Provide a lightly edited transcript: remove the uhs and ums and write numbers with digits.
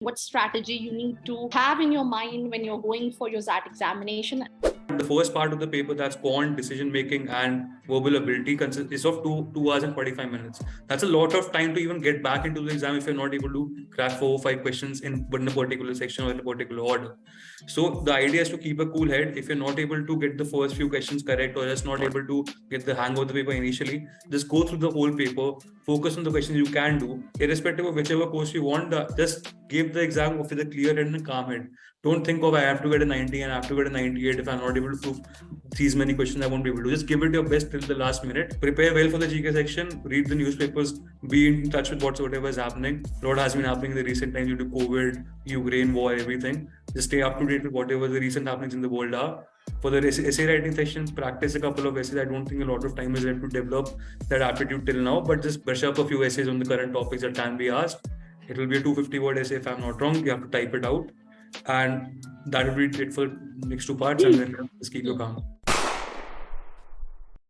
what strategy you need to have in your mind when you're going for your XAT examination. The first part of the paper, that's quant, decision making, and verbal ability, consists of 2 hours and 45 minutes. That's a lot of time to even get back into the exam if you're not able to crack 4 or 5 questions in a particular section or in a particular order. So the idea is to keep a cool head. If you're not able to get the first few questions correct or just not able to get the hang of the paper initially, just go through the whole paper, focus on the questions you can do, irrespective of whichever course you want. Just give the exam with a clear head and a calm head. Don't think of I have to get a 90 and I have to get a 98. If I'm not able to prove these many questions, I won't be able to. Just give it your best till the last minute. Prepare well for the GK section. Read the newspapers. Be in touch with whatever is happening. A lot has been happening in the recent times due to COVID, Ukraine war, everything. Just stay up to date with whatever the recent happenings in the world are. For the essay writing session, practice a couple of essays. I don't think a lot of time is left to develop that aptitude till now, but just brush up a few essays on the current topics that can be asked. It will be a 250-word essay if I'm not wrong. You have to type it out. And that will be it for the next 2 parts, and then just keep your calm.